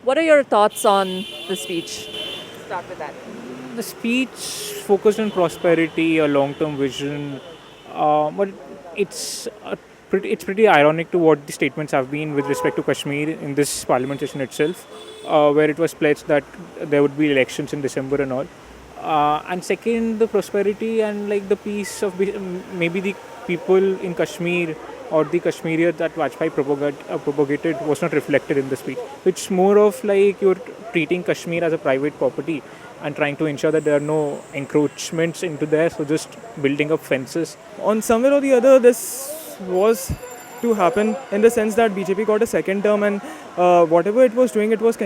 What are your thoughts on the speech? Start with that. The speech focused on prosperity, a long-term vision, but it's it's pretty ironic to what the statements have been with respect to Kashmir in this parliament session itself, where it was pledged that there would be elections in December and all. And second, the prosperity and like the peace of maybe the people in Kashmir or the Kashmiri that Vajpayee propagated was not reflected in the speech. It's more of like you're treating Kashmir as a private property and trying to ensure that there are no encroachments into there. So just building up fences. On somewhere or the other, this was to happen in the sense that BJP got a second term, and whatever it was doing, it was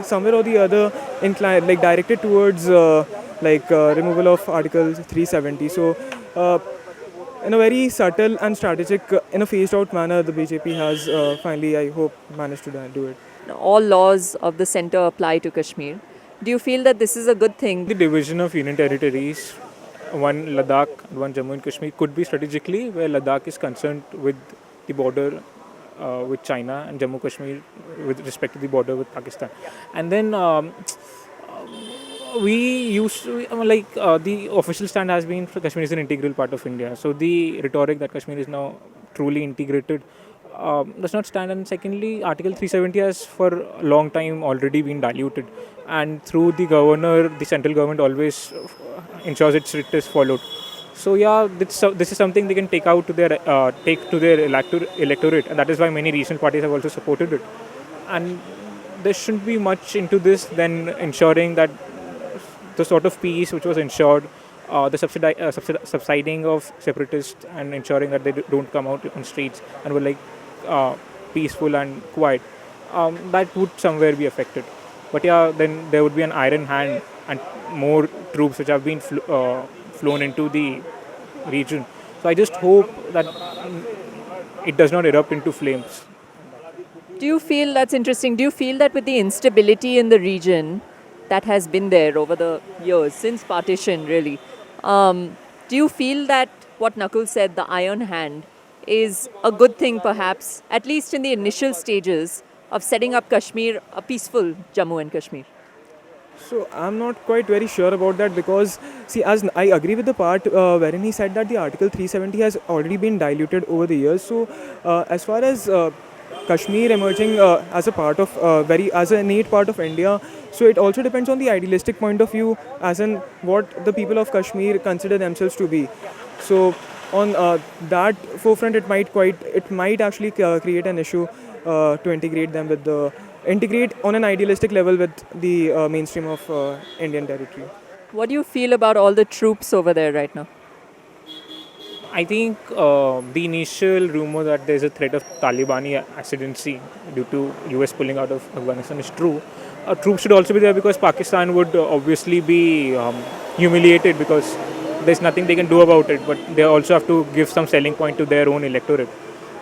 somewhere or the other inclined, like directed towards removal of Article 370. So in a very subtle and strategic, in a phased out manner, the BJP has finally, I hope, managed to do it. All laws of the center apply to Kashmir. Do you feel that this is a good thing? The division of union territories, one Ladakh, one Jammu and Kashmir, could be strategically where Ladakh is concerned with the border with China and Jammu Kashmir with respect to the border with Pakistan. And then we used to, the official stand has been for Kashmir is an integral part of India. So the rhetoric that Kashmir is now truly integrated does not stand. And secondly, Article 370 has for a long time already been diluted. And through the governor, the central government always ensures its writ is followed. So yeah, this is something they can take out to their electorate, and that is why many regional parties have also supported it. And there shouldn't be much into this than ensuring that the sort of peace which was ensured, the subsiding of separatists and ensuring that they don't come out on streets and were like peaceful and quiet, that would somewhere be affected. But yeah, then there would be an iron hand and more troops which have been flown into the region. So I just hope that it does not erupt into flames. Do you feel that's interesting? Do you feel that with the instability in the region that has been there over the years, since partition really, do you feel that what Nakul said, the iron hand, is a good thing perhaps, at least in the initial stages of setting up Kashmir, a peaceful Jammu and Kashmir? So I'm not quite very sure about that because, see, as I agree with the part wherein he said that the Article 370 has already been diluted over the years. So as far as Kashmir emerging as a part of as an innate part of India, so it also depends on the idealistic point of view, as in what the people of Kashmir consider themselves to be. So on that forefront, it might actually create an issue to integrate on an idealistic level with the mainstream of Indian territory. What do you feel about all the troops over there right now? I think the initial rumor that there's a threat of Talibani ascendancy due to US pulling out of Afghanistan is true. Troops should also be there because Pakistan would obviously be humiliated because there's nothing they can do about it, but they also have to give some selling point to their own electorate.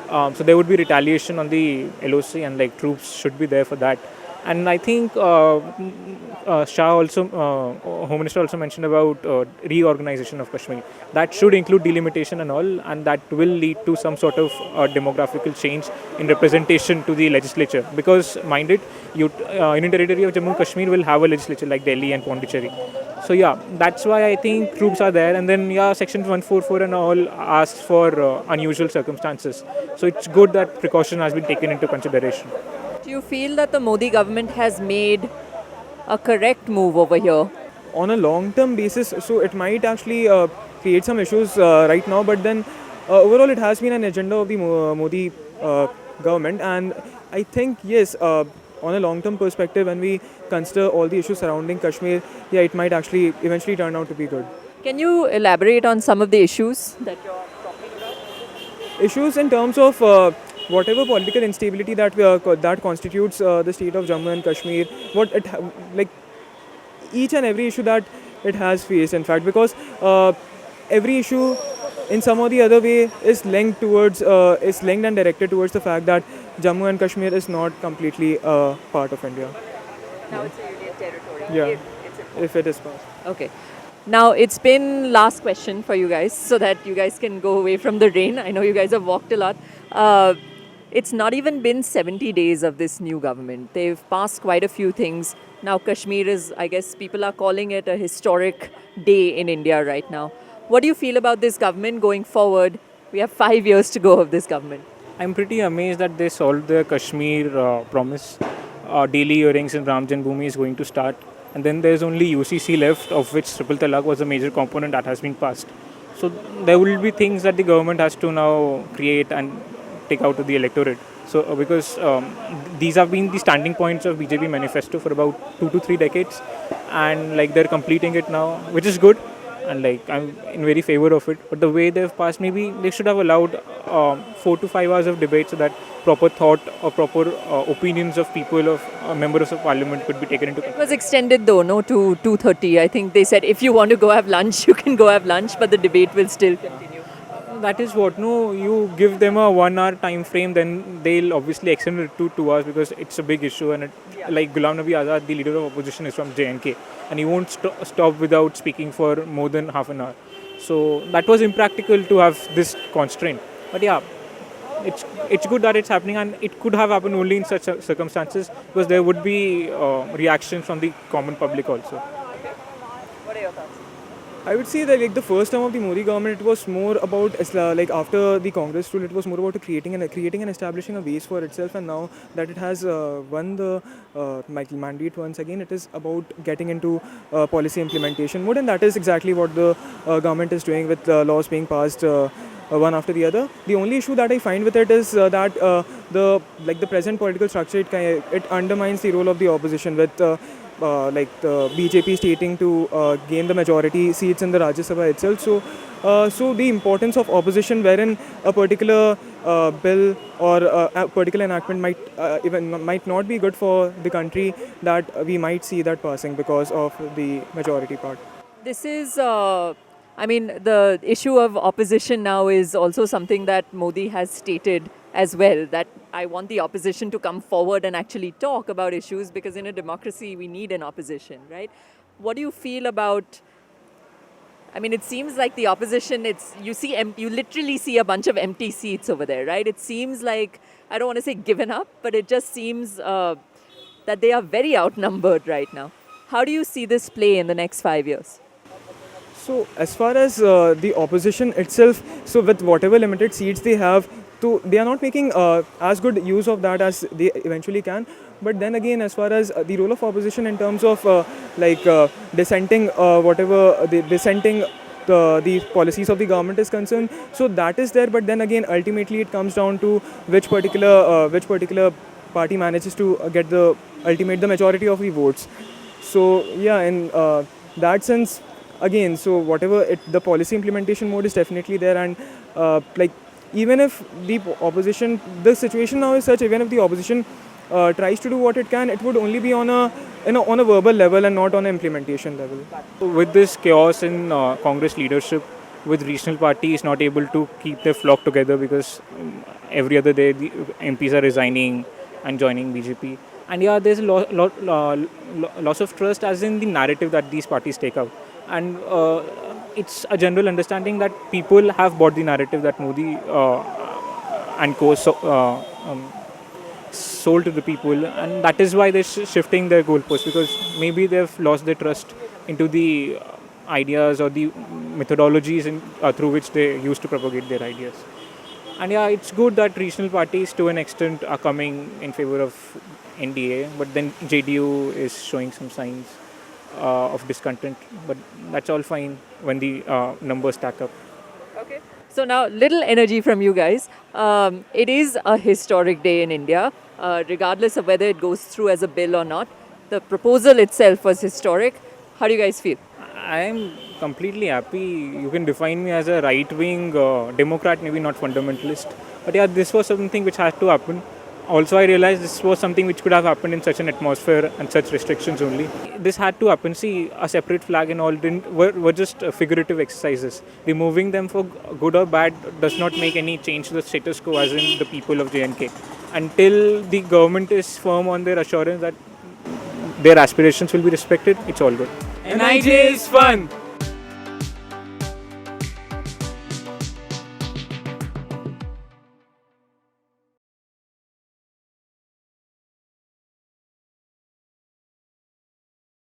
So there would be retaliation on the LOC, and like troops should be there for that. And I think Shah also, Home Minister also mentioned about reorganization of Kashmir. That should include delimitation and all, and that will lead to some sort of demographical change in representation to the legislature. Because, mind it, Union Territory of Jammu and Kashmir will have a legislature like Delhi and Pondicherry. So yeah, that's why I think troops are there. And then yeah, Section 144 and all asks for unusual circumstances. So it's good that precaution has been taken into consideration. Do you feel that the Modi government has made a correct move over here? On a long-term basis, so it might actually create some issues right now, but then overall it has been an agenda of the Modi government, and I think yes, on a long-term perspective, when we consider all the issues surrounding Kashmir, yeah, it might actually eventually turn out to be good. Can you elaborate on some of the issues that you're talking about? Issues in terms of whatever political instability that constitutes the state of Jammu and Kashmir, like each and every issue that it has faced, in fact, because every issue in some or the other way is linked and directed towards the fact that Jammu and Kashmir is not completely part of India. Now it's a union territory. Yeah, It's if it is part. okay. Now it's been last question for you guys so that you guys can go away from the rain. I know you guys have walked a lot. it's not even been 70 days of this new government. They've passed quite a few things. Now, Kashmir is, I guess, people are calling it a historic day in India right now. What do you feel about this government going forward? We have 5 years to go of this government. I'm pretty amazed that they solved the Kashmir promise. Daily hearings in Ram Janmabhoomi is going to start. And then there's only UCC left, of which Triple Talaq was a major component that has been passed. So there will be things that the government has to now create and take out to the electorate. So because these have been the standing points of BJP manifesto for about 2 to 3 decades, and like they're completing it now, which is good, and like I'm in very favor of it. But the way they've passed, maybe they should have allowed 4 to 5 hours of debate so that proper thought or proper opinions of people, of members of parliament could be taken into It account. was extended though, no, to 2:30. I think they said if you want to go have lunch, you can go have lunch, but the debate will still continue. That is what, no, you give them a 1 hour time frame, then they'll obviously extend it to 2 hours because it's a big issue. And like Ghulam Nabi Azad, the leader of opposition, is from JNK, and he won't stop without speaking for more than half an hour. So that was impractical to have this constraint. But yeah, it's good that it's happening, and it could have happened only in such circumstances because there would be reactions from the common public also. What are your thoughts? I would say that like the first term of the Modi government, it was more about like after the Congress rule, it was more about creating and establishing a base for itself. And now that it has won the mandate once again, it is about getting into policy implementation mode, and that is exactly what the government is doing with laws being passed. One after the other. The only issue that I find with it is that the present political structure, it undermines the role of the opposition with like the BJP stating to gain the majority seats in the Rajya Sabha itself. So the importance of opposition, wherein a particular bill or a particular enactment might not be good for the country, that we might see that passing because of the majority part. This is, I mean, the issue of opposition now is also something that Modi has stated as well, that I want the opposition to come forward and actually talk about issues, because in a democracy we need an opposition, right? What do you feel about, I mean, it seems like the opposition, you literally see a bunch of empty seats over there, right? It seems like, I don't want to say given up, but it just seems that they are very outnumbered right now. How do you see this play in the next 5 years? So as far as the opposition itself, so with whatever limited seats they have, they are not making as good use of that as they eventually can. But then again, as far as the role of opposition in terms of dissenting, the policies of the government is concerned, so that is there. But then again, ultimately it comes down to which particular party manages to get the majority of the votes. So yeah, in that sense, again, so the policy implementation mode is definitely there, and even if the situation now is such, even if the opposition tries to do what it can, it would only be on a verbal level and not on an implementation level. With this chaos in Congress leadership, with regional parties not able to keep their flock together because every other day the MPs are resigning and joining BJP. And yeah, there's a loss of trust as in the narrative that these parties take out. And it's a general understanding that people have bought the narrative that Modi and co sold to the people, and that is why they're shifting their goalposts, because maybe they've lost their trust into the ideas or the methodologies through which they used to propagate their ideas. And yeah, it's good that regional parties to an extent are coming in favor of NDA, but then JDU is showing some signs of discontent, but that's all fine when the numbers stack up. Okay. So now, little energy from you guys. It is a historic day in India, regardless of whether it goes through as a bill or not. The proposal itself was historic. How do you guys feel? I am completely happy. You can define me as a right-wing Democrat, maybe not fundamentalist. But yeah, this was something which had to happen. Also, I realized this was something which could have happened in such an atmosphere and such restrictions only. This had to happen. See, a separate flag and all were just figurative exercises. Removing them for good or bad does not make any change to the status quo, as in the people of JNK. Until the government is firm on their assurance that their aspirations will be respected, it's all good. NIJ is fun!